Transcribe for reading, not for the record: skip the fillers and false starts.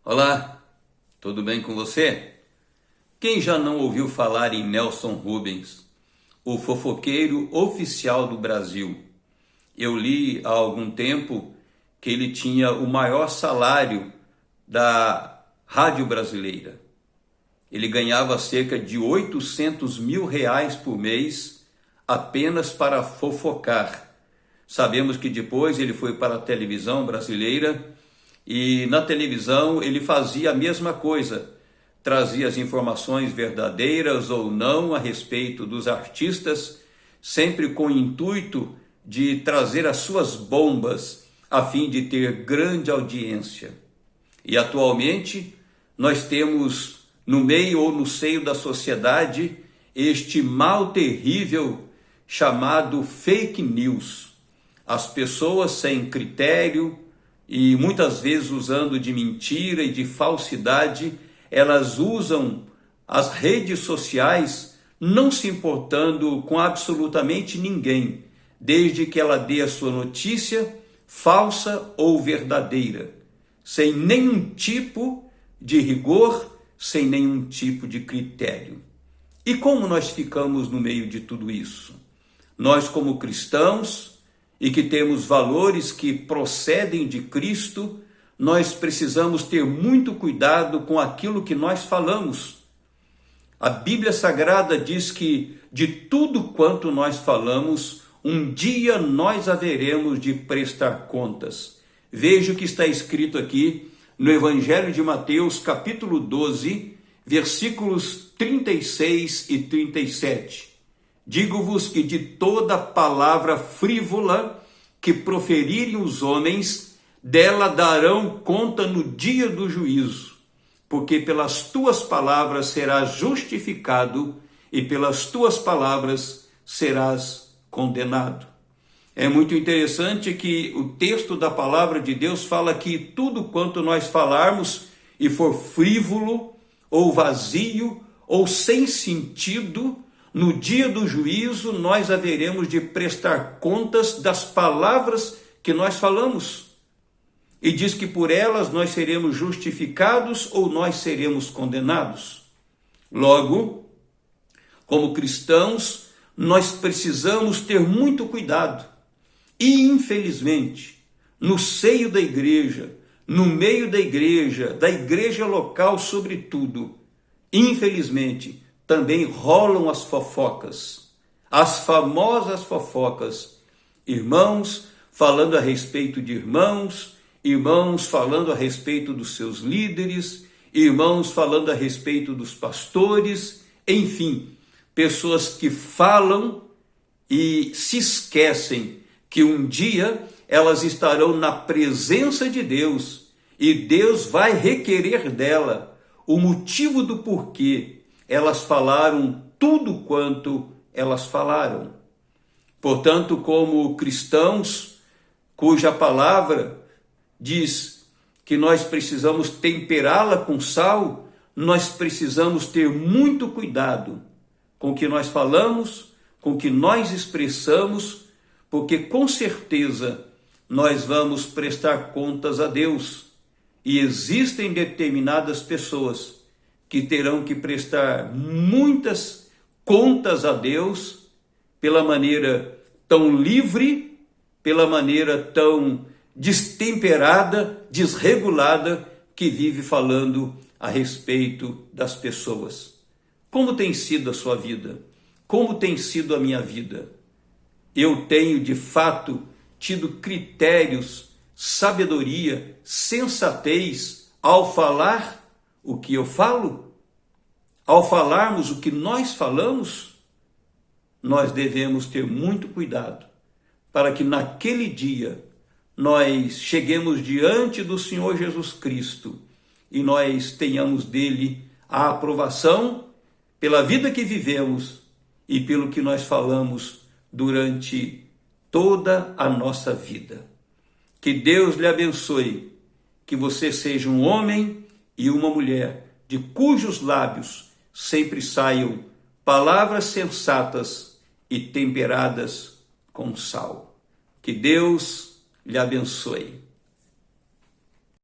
Olá, tudo bem com você? Quem já não ouviu falar em Nelson Rubens, o fofoqueiro oficial do Brasil? Eu li há algum tempo que ele tinha o maior salário da rádio brasileira. Ele ganhava cerca de 800 mil reais por mês apenas para fofocar. Sabemos que depois ele foi para a televisão brasileira e na televisão ele fazia a mesma coisa, trazia as informações verdadeiras ou não a respeito dos artistas, sempre com o intuito de trazer as suas bombas a fim de ter grande audiência. E atualmente nós temos no meio ou no seio da sociedade este mal terrível chamado fake news. As pessoas sem critério e muitas vezes usando de mentira e de falsidade, elas usam as redes sociais não se importando com absolutamente ninguém, desde que ela dê a sua notícia falsa ou verdadeira, sem nenhum tipo de rigor, sem nenhum tipo de critério. E como nós ficamos no meio de tudo isso? Nós, como cristãos, e que temos valores que procedem de Cristo, nós precisamos ter muito cuidado com aquilo que nós falamos. A Bíblia Sagrada diz que de tudo quanto nós falamos, um dia nós haveremos de prestar contas. Veja o que está escrito aqui no Evangelho de Mateus, capítulo 12, versículos 36 e 37. Digo-vos que de toda palavra frívola que proferirem os homens, dela darão conta no dia do juízo, porque pelas tuas palavras serás justificado e pelas tuas palavras serás condenado. É muito interessante que o texto da palavra de Deus fala que tudo quanto nós falarmos e for frívolo ou vazio ou sem sentido, no dia do juízo, nós haveremos de prestar contas das palavras que nós falamos. E diz que por elas nós seremos justificados ou nós seremos condenados. Logo, como cristãos, nós precisamos ter muito cuidado. E, infelizmente, no seio da igreja, no meio da igreja local sobretudo, infelizmente, também rolam as fofocas, as famosas fofocas. Irmãos falando a respeito de irmãos, irmãos falando a respeito dos seus líderes, irmãos falando a respeito dos pastores, enfim, pessoas que falam e se esquecem que um dia elas estarão na presença de Deus e Deus vai requerer dela o motivo do porquê elas falaram tudo quanto elas falaram. Portanto, como cristãos, cuja palavra diz que nós precisamos temperá-la com sal, nós precisamos ter muito cuidado com o que nós falamos, com o que nós expressamos, porque com certeza nós vamos prestar contas a Deus. E existem determinadas pessoas que terão que prestar muitas contas a Deus pela maneira tão livre, pela maneira tão destemperada, desregulada que vive falando a respeito das pessoas. Como tem sido a sua vida? Como tem sido a minha vida? Eu tenho de fato tido critérios, sabedoria, sensatez ao falar o que eu falo? Ao falarmos o que nós falamos, nós devemos ter muito cuidado para que naquele dia nós cheguemos diante do Senhor Jesus Cristo e nós tenhamos dele a aprovação pela vida que vivemos e pelo que nós falamos durante toda a nossa vida. Que Deus lhe abençoe, que você seja um homem e uma mulher de cujos lábios sempre saiam palavras sensatas e temperadas com sal. Que Deus lhe abençoe.